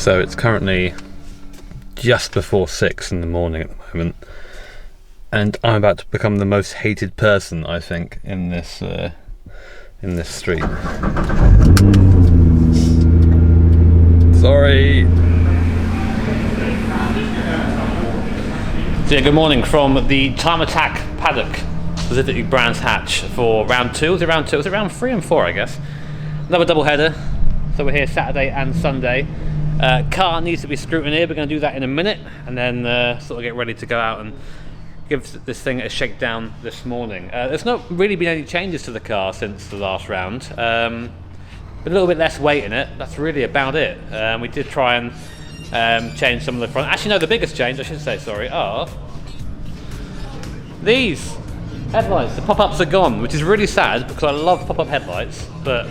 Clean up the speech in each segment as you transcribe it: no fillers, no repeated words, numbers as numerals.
So it's currently just before 6 in the morning at the moment, and I'm about to become the most hated person, I think, in this street. Sorry. So yeah, good morning from the Time Attack paddock, specifically Brands Hatch, for round 2. Was it round 2? Was it round 3 and 4, I guess? Another double header. So we're here Saturday and Sunday. Car needs to be scrutineered. We're going to do that in a minute, and then sort of get ready to go out and give this thing a shakedown this morning. There's not really been any changes to the car since the last round. A little bit less weight in it. That's really about it. We did try and change some of the front. Actually, no, the biggest change, I should say, sorry, are these headlights. The pop-ups are gone, which is really sad because I love pop-up headlights, but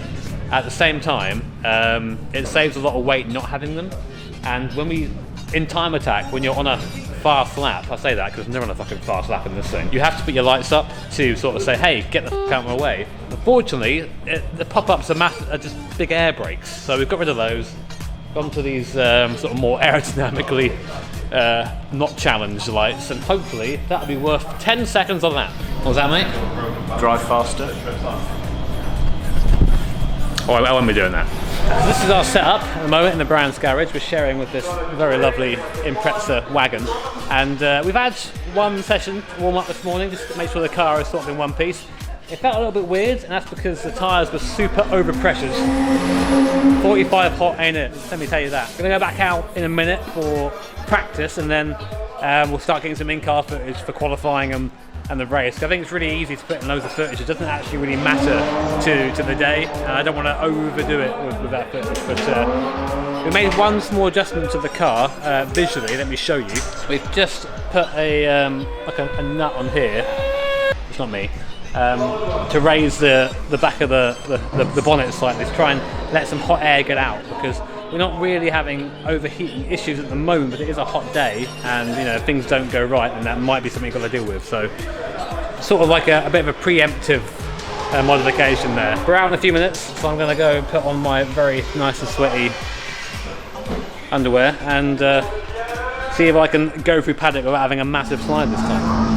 at the same time, it saves a lot of weight not having them. And when in Time Attack, when you're on a fast lap, I say that because I'm never on a fucking fast lap in this thing, you have to put your lights up to sort of say, hey, get the f*** out of my way. Unfortunately, the pop-ups are just big air brakes, so we've got rid of those, gone to these sort of more aerodynamically not challenged lights, and hopefully that'll be worth 10 seconds on that. What was that, mate? Drive faster. Oh, I won't be doing that. So this is our setup at the moment in the Brands garage. We're sharing with this very lovely Impreza wagon, and we've had one session warm up this morning just to make sure the car is sort of in one piece. It felt a little bit weird, and that's because the tyres were super overpressured. 45 hot, ain't it? Let me tell you that. We're gonna go back out in a minute for practice, and then we'll start getting some in-car footage for qualifying and the race. I think it's really easy to put in loads of footage. It doesn't actually really matter to the day. I don't want to overdo it with that footage, but we made one small adjustment to the car visually. Let me show you. We've just put a nut on here. It's not me. To raise the back of the bonnet slightly, to try and let some hot air get out, because we're not really having overheating issues at the moment, but it is a hot day, and if things don't go right, then that might be something you've got to deal with. So sort of like a bit of a preemptive modification there. We're out in a few minutes, so I'm going to go and put on my very nice and sweaty underwear and see if I can go through paddock without having a massive slide this time.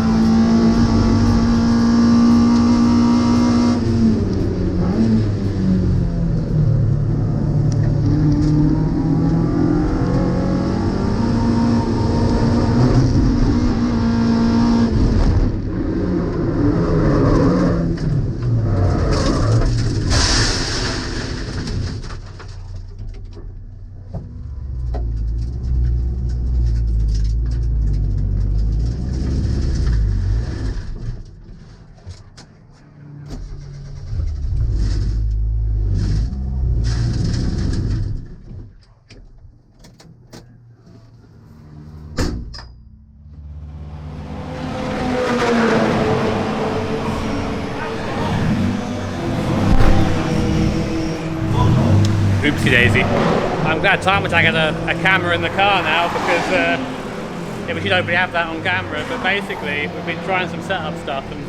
Oopsie daisy. I'm glad Time Attack has a camera in the car now, because we should hopefully have that on camera, but basically we've been trying some setup stuff, and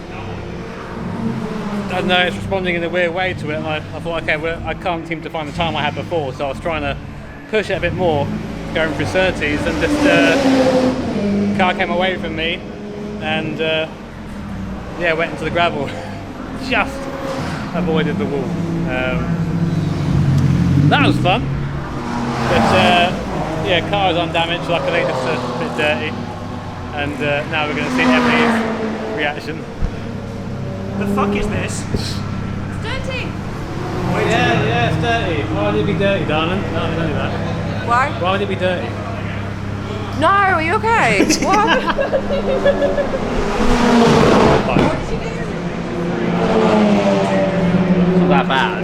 I don't know, it's responding in a weird way to it, and I thought, okay, well, I can't seem to find the time I had before, so I was trying to push it a bit more, going through 30s, and just car came away from me, and went into the gravel. Just avoided the wall. That was fun, but car is undamaged, luckily, just a bit dirty, and now we're going to see Emily's reaction. The fuck is this? It's dirty. Yeah, it's dirty. Why would it be dirty, darling? No, don't do that. Why? Why would it be dirty? No, are you okay? What? It's not that bad.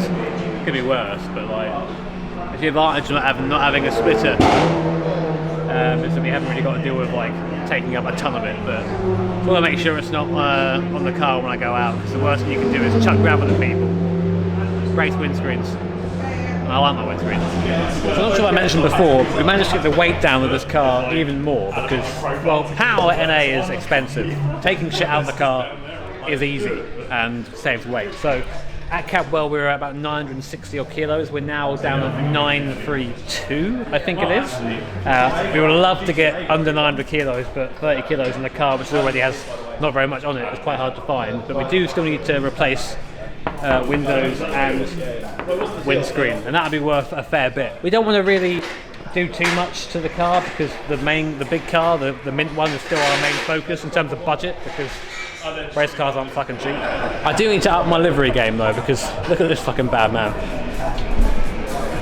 Could be worse, but like, it's the advantage of not having a splitter, is that we haven't really got to deal with like taking up a ton of it, but I want to make sure it's not on the car when I go out, because the worst thing you can do is chuck gravel at people. Great windscreens, and I like my windscreens. So I'm not sure I mentioned before, we managed to get the weight down with this car even more, because, well, power NA is expensive. Taking shit out of the car is easy and saves weight. So at Cadwell we were at about 960 odd kilos. We're now down at 932, I think it is. We would love to get under 900 kilos, but 30 kilos in the car, which already has not very much on it, is quite hard to find. But we do still need to replace windows and windscreen, and that'll be worth a fair bit. We don't want to really do too much to the car because the big car, the mint one, is still our main focus in terms of budget, because race cars aren't fucking cheap. I do need to up my livery game though, because look at this fucking bad man.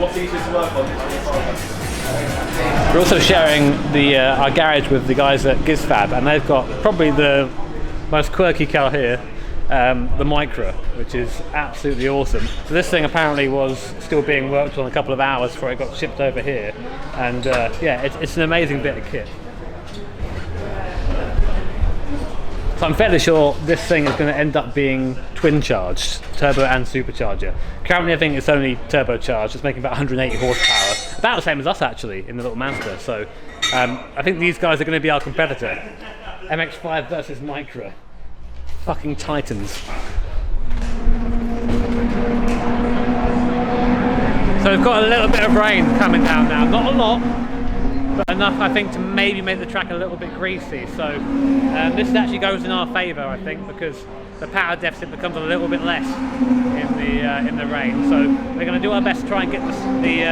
What's easiest to work on? We're also sharing our garage with the guys at GizFab, and they've got probably the most quirky car here, the Micra, which is absolutely awesome. So this thing apparently was still being worked on a couple of hours before it got shipped over here, and yeah, it's an amazing bit of kit. So I'm fairly sure this thing is going to end up being twin charged, turbo and supercharger. Currently I think it's only turbocharged, it's making about 180 horsepower, about the same as us actually in the little Mazda. So I think these guys are going to be our competitor. MX-5 versus Micra. Fucking titans. So we've got a little bit of rain coming down now, not a lot, but enough I think to maybe make the track a little bit greasy. So this actually goes in our favour, I think, because the power deficit becomes a little bit less in the rain. So we're going to do our best to try and get the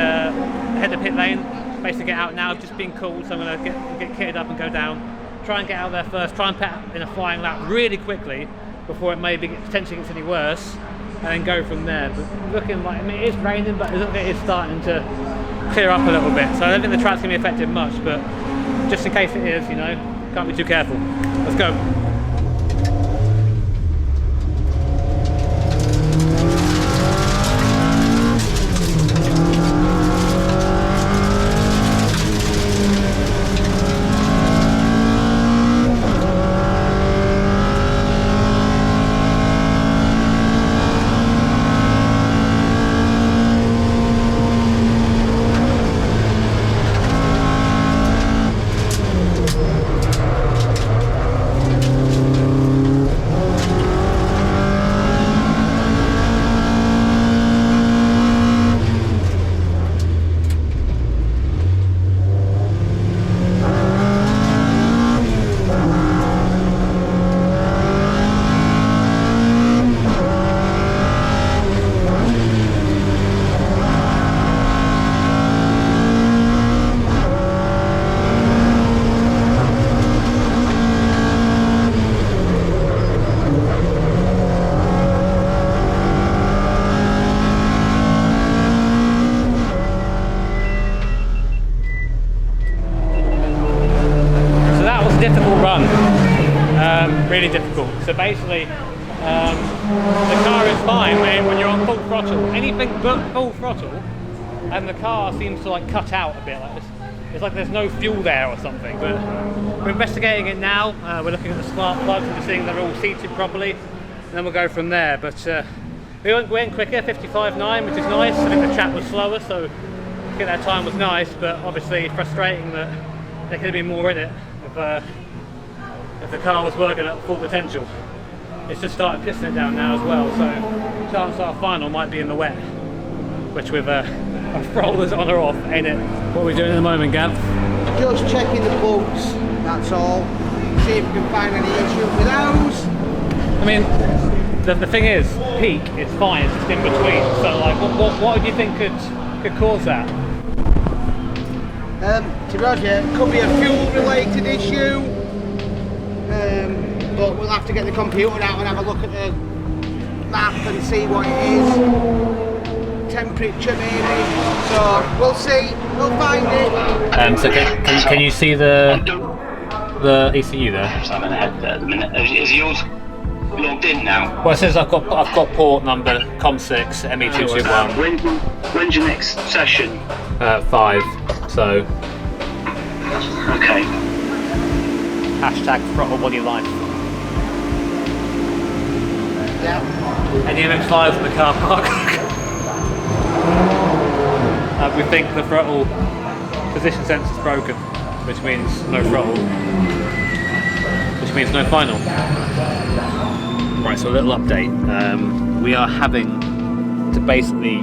head of pit lane, basically get out now. I've just been cool, so I'm going to get kitted up and go down. Try and get out there first, try and pit in a flying lap really quickly before it maybe potentially gets any worse, and then go from there. But looking like, I mean, it is raining, but it is starting to clear up a little bit, so I don't think the track's going to be affected much, but just in case it is, you know, can't be too careful. Let's go. Really difficult. So basically, the car is fine when you're on full throttle. Anything but full throttle, and the car seems to like cut out a bit. Like this. It's like there's no fuel there or something. But we're investigating it now. We're looking at the spark plugs and seeing they're all seated properly, and then we'll go from there. But we went quicker, 55.9, which is nice. I think the track was slower, so I think that time was nice. But obviously frustrating that there could have been more in it if the car was working at full potential. It's just started pissing it down now as well, so chance our final might be in the wet, which with our rollers on or off, ain't it? What are we doing at the moment, Gav? Just checking the plugs, that's all. See if we can find any issue with those. I mean, the thing is, peak is fine, it's just in between. So like, what do you think could cause that? To be honest, it could be a fuel related issue. But we'll have to get the computer out and have a look at the map and see what it is. Temperature maybe. So we'll see. We'll find it. So can you see the ECU there? I'm in the head there at the minute. Is yours logged in now? Well, it says I've got port number COM6 ME221. When's your next session? 5. So. Okay. Hashtag throttle body life. Yeah. Any MX-5s in the car park? We think the throttle position sensor is broken, which means no throttle, which means no final. Right, so a little update. We are having to basically,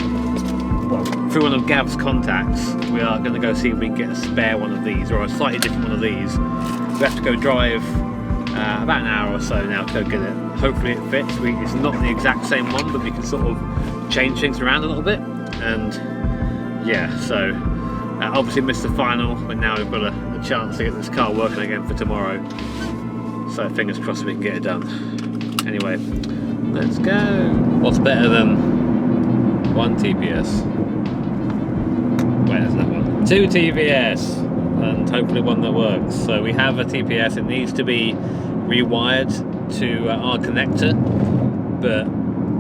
well, through one of Gav's contacts, we are going to go see if we can get a spare one of these, or a slightly different one of these. We have to go drive about an hour or so now to go get it. Hopefully it fits. It's not the exact same one, but we can sort of change things around a little bit. And yeah, so obviously missed the final, but now we've got a chance to get this car working again for tomorrow. So fingers crossed we can get it done. Anyway, let's go. What's better than one TPS? Wait, there's that one. 2 TPS, and hopefully one that works. So we have a TPS. It needs to be rewired to our connector, but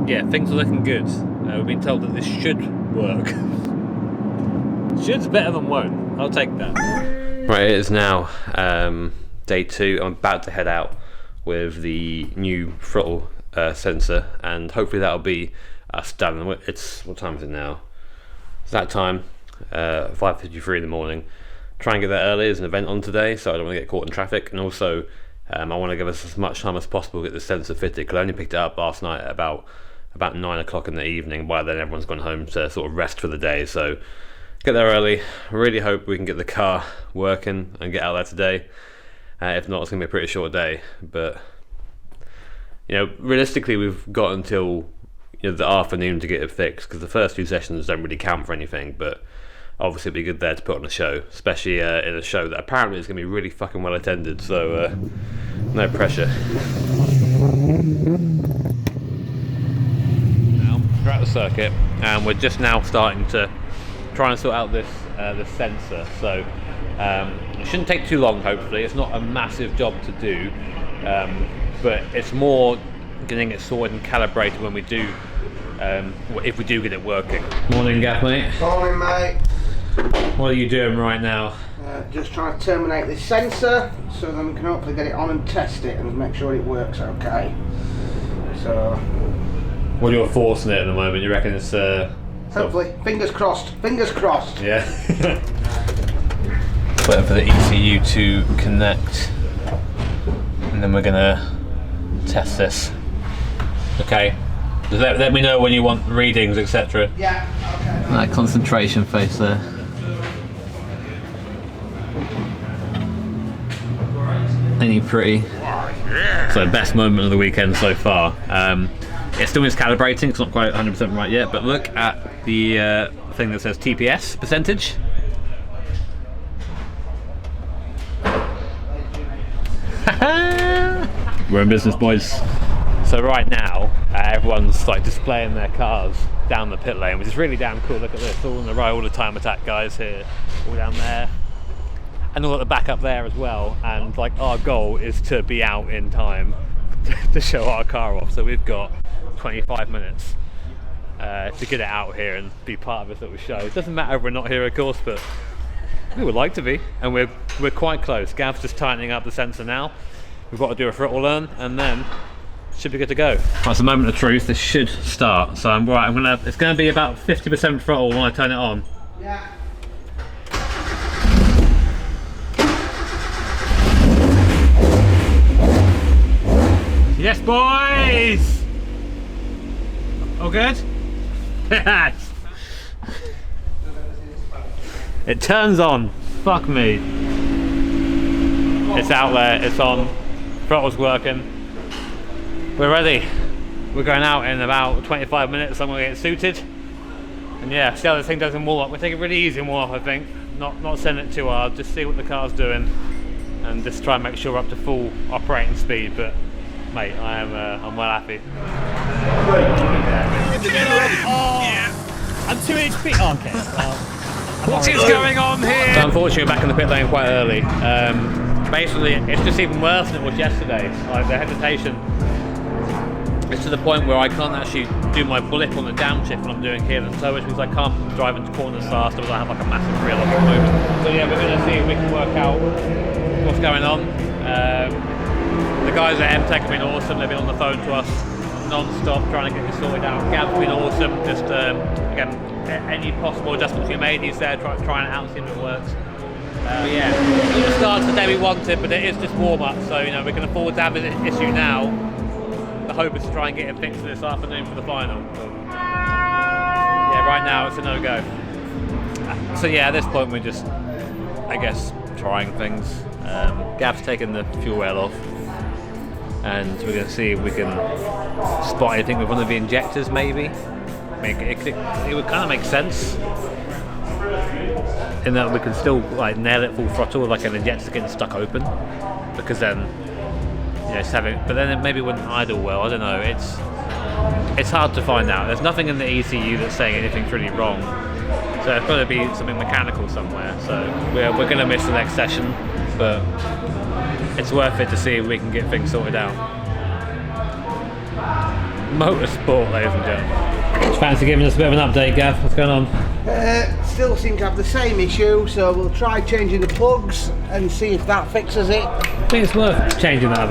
yeah, things are looking good. We've been told that this should work. Should's better than won't. I'll take that. Right, it is now day 2. I'm about to head out with the new throttle sensor, and hopefully that'll be us done. It's, what time is it now? It's that time, 5:53 in the morning. Try and get there early. There's an event on today, so I don't want to get caught in traffic, and also I want to give us as much time as possible to get the sensor fitted, because I only picked it up last night at about 9 o'clock in the evening. By then everyone's gone home to sort of rest for the day, so get there early. Really hope we can get the car working and get out there today. If not, it's going to be a pretty short day. But you know, realistically, we've got until the afternoon to get it fixed, because the first 2 sessions don't really count for anything. But obviously, it'd be good there to put on a show, especially in a show that apparently is going to be really fucking well attended. So no pressure. Now we're at the circuit, and we're just now starting to try and sort out this sensor. So it shouldn't take too long. Hopefully, it's not a massive job to do, but it's more getting it sorted and calibrated when we do, if we do get it working. Morning, Gav, mate. Morning, mate. What are you doing right now? Just trying to terminate this sensor, so then we can hopefully get it on and test it and make sure it works okay. So, What are your thoughts on it at the moment? You reckon it's hopefully, fingers crossed. Fingers crossed. Yeah. Waiting for the ECU to connect, and then we're gonna test this. Okay. Just let me know when you want readings, etc. Yeah. Okay. That concentration face there. Ain't he pretty? So best moment of the weekend so far. It still needs calibrating, it's not quite 100% right yet, but look at the thing that says TPS percentage. We're in business, boys. So right now, everyone's like displaying their cars down the pit lane, which is really damn cool. Look at this, all in the row, all the time attack guys here, all down there, and all at the back up there as well. And like our goal is to be out in time to show our car off. So we've got 25 minutes to get it out here and be part of this little show. It doesn't matter if we're not here, of course, but we would like to be, and we're quite close. Gav's just tightening up the sensor now. We've got to do a throttle learn, and then should be good to go. Right, it's a moment of truth. This should start. So I'm right. It's gonna be about 50% throttle when I turn it on. Yeah. Yes, boys. All good. It turns on. Fuck me. It's out there. It's on. Throttle's working. We're ready. We're going out in about 25 minutes. I'm going to get suited. And yeah, see how this thing does in warm up. We'll take it really easy in warm up, I think. Not send it too hard. Just see what the car's doing, and just try and make sure we're up to full operating speed. But mate, I'm well happy. I'm 2 HP. Oh, okay. What is going on here? So unfortunately, we're back in the pit lane quite early. Basically, it's just even worse than it was yesterday. Like the hesitation. It's to the point where I can't actually do my blip on the downshift when I'm doing here and so, which means I can't drive into corners fast, or I have like a massive reel at the moment. So yeah, we're going to see if we can work out what's going on. The guys at MTech have been awesome. They've been on the phone to us non-stop trying to get this sorted out. Gav's been awesome. Just again, any possible adjustments we made, he's there trying it out and seeing if it works. But yeah, it starts the day we wanted, but it is just warm up, so you know we can afford to have an issue now. The hope is to try and get it fixed this afternoon for the final. now it's a no-go. So yeah, at this point we're just, I guess, trying things. Gav's taken the fuel rail off, and we're going to see if we can spot anything with one of the injectors, maybe. I mean, it would kind of make sense in that we can still like nail it full throttle with like an injector getting stuck open, because then just having, but then it maybe wouldn't idle well. I don't know. It's hard to find out. There's nothing in the ECU that's saying anything's really wrong, so it's got to be something mechanical somewhere. So we're going to miss the next session, but it's worth it to see if we can get things sorted out. Motorsport, ladies and gentlemen. Fancy giving us a bit of an update, Gav? What's going on? Still seem to have the same issue, so we'll try changing the plugs and see if that fixes it. I think it's worth changing that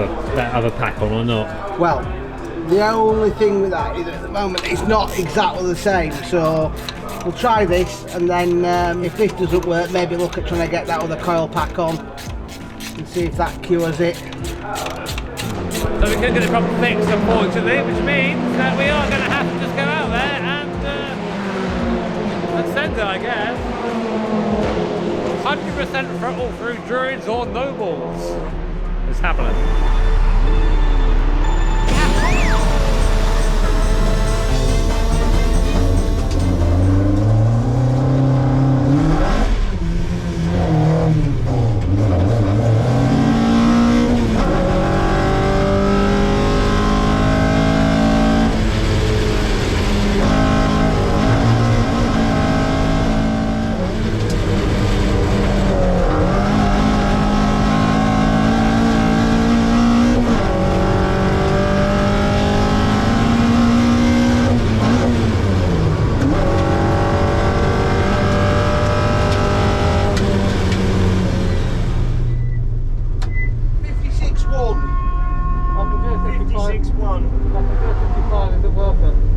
other pack on or not. Well, the only thing with that is at the moment it's not exactly the same, so we'll try this, and then if this doesn't work, maybe look at trying to get that other coil pack on and see if that cures it. So we couldn't get the proper fix, unfortunately, which means that we are going to have to just go out there and send it, I guess. 100% throttle through Druids or Nobles. It's happening.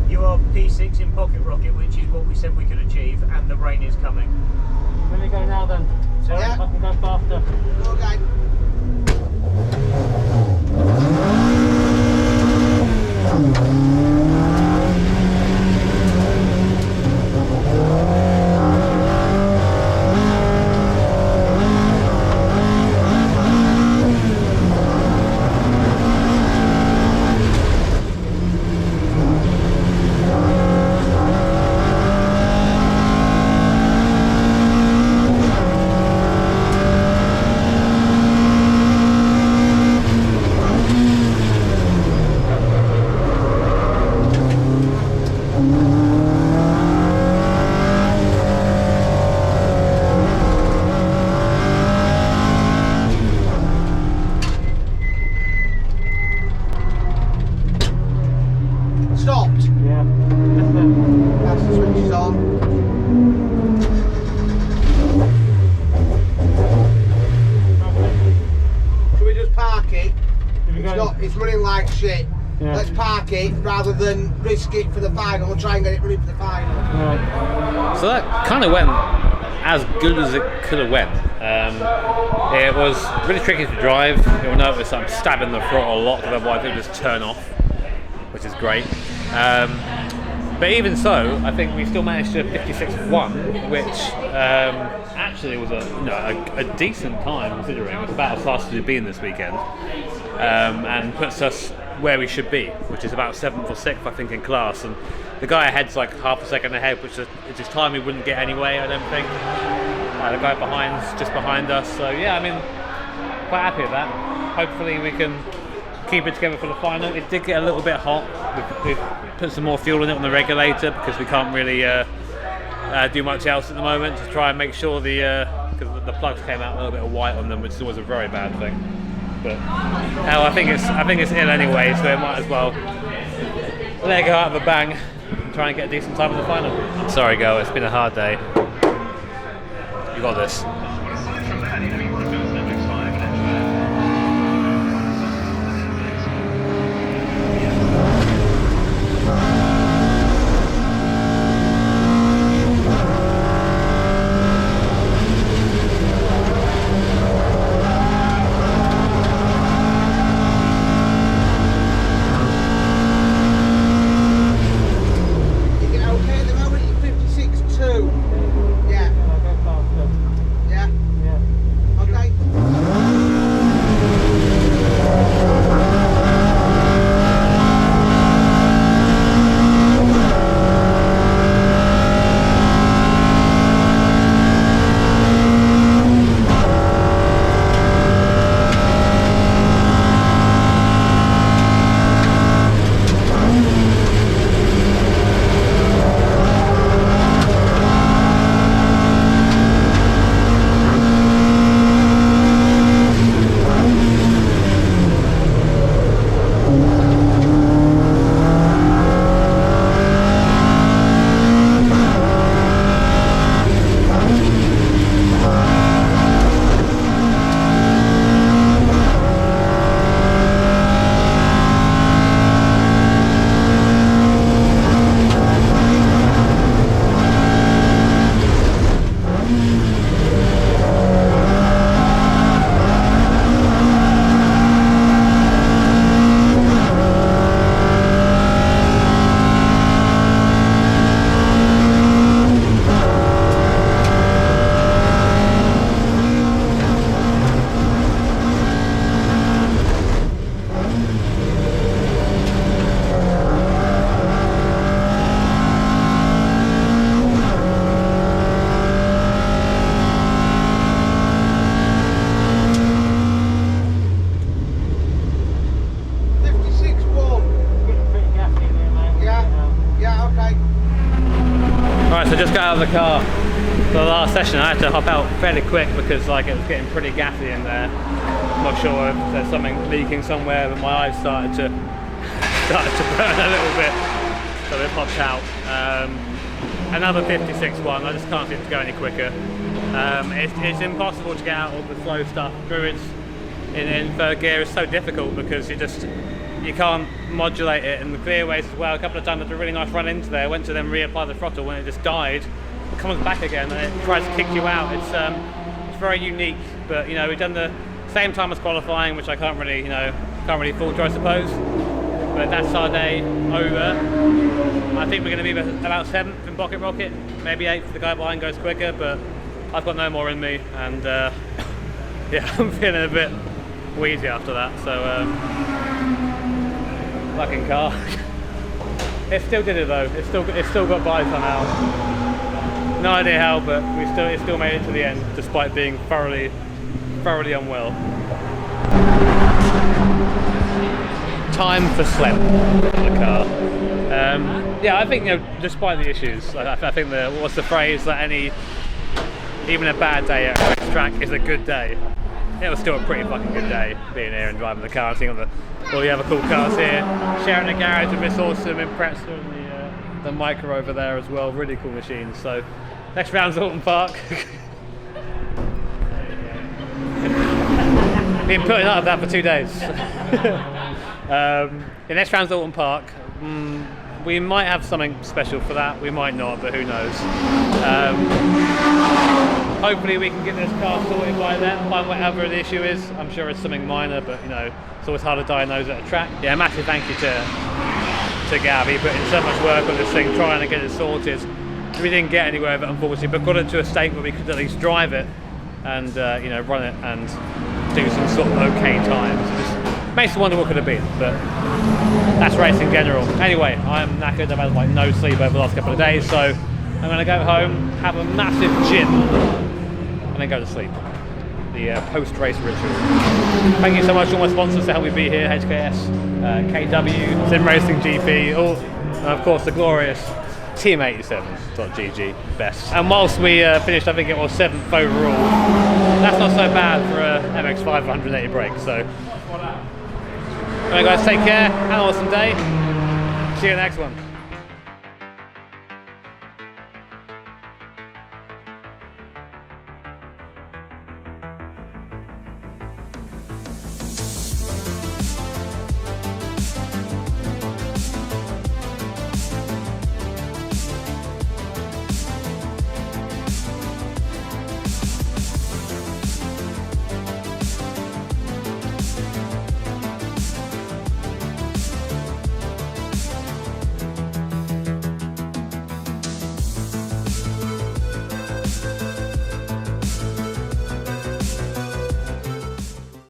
You are P6 in pocket rocket, which is what we said we could achieve, and the rain is coming. Let me go now then. So Yeah. I can go faster. Okay. Stopped. Yeah. That's the switch is on. Should we just park it? It's running like shit. Yeah. Let's park it rather than risk it for the final. We'll try and get it running for the final. Right. So that kind of went as good as it could have went. It was really tricky to drive. You'll notice I'm stabbing the throttle a lot, because otherwise it'll just turn off, which is great. But even so, I think we still managed to 56.1, which actually was a decent time considering. It was about as fast as we've been this weekend, and puts us where we should be, which is about 7th or 6th, I think, in class. And the guy ahead's like half a second ahead, which is just time we wouldn't get anyway, I don't think. The guy behind's just behind us, so yeah, I mean, quite happy with that. Hopefully we can keep it together for the final. It did get a little bit hot. We've put some more fuel in it on the regulator, because we can't really do much else at the moment to try and make sure because the plugs came out a little bit of white on them, which is always a very bad thing. But hell, I think it's in anyway, so it might as well let it go out of a bang and try and get a decent time in the final. Sorry, girl, it's been a hard day. You got this. So just got out of the car for the last session. I had to hop out fairly quick because like it was getting pretty gassy in there. I'm not sure if there's something leaking somewhere, but my eyes started to burn a little bit. So we've hopped out. Another 56.1. I just can't seem to go any quicker. It's impossible to get out all the slow stuff. Druids in third gear is so difficult because you can't modulate it, and the clearways as well. A couple of times I had a really nice run into there, went to then reapply the throttle when it just died. It comes back again and it tries to kick you out. It's very unique, but you know, we've done the same time as qualifying, which I can't really fault her, I suppose. But that's our day over. I think we're going to be about 7th in Pocket Rocket, maybe 8th. The guy behind goes quicker, but I've got no more in me, and yeah, I'm feeling a bit wheezy after that. So fucking car. It still did it though. It still got by somehow. No idea how, but it still made it to the end, despite being thoroughly unwell. Time for slip in the car. Yeah, I think, you know, despite the issues, I think what's the phrase that even a bad day at a race track is a good day. It was still a pretty fucking good day being here and driving the car and seeing all the other cool cars here, sharing the garage with this awesome Impreza and the Micro over there as well. Really cool machines. So next round's Alton Park. Been putting up with that for 2 days. The next round's Alton Park. We might have something special for that, we might not, but who knows. Hopefully we can get this car sorted by then, find whatever the issue is. I'm sure it's something minor, but you know, it's always hard to diagnose at a track. Yeah, massive thank you to Gav. He put in so much work on this thing, trying to get it sorted. We didn't get anywhere with it, unfortunately, but got it to a state where we could at least drive it and you know, run it and do some sort of okay times. It just makes you wonder what could have been, but that's race in general. Anyway, I'm knackered. I've had like no sleep over the last couple of days, so I'm going to go home, have a massive gym, and then go to sleep. The post-race ritual. Thank you so much to all my sponsors to help me be here: HKS, KW, Sim Racing GP, and of course the glorious Team87.gg best. And whilst we finished, I think it was 7th overall. That's not so bad for a MX-5 180 brake. So, anyway, guys, take care. Have an awesome day. See you in the next one.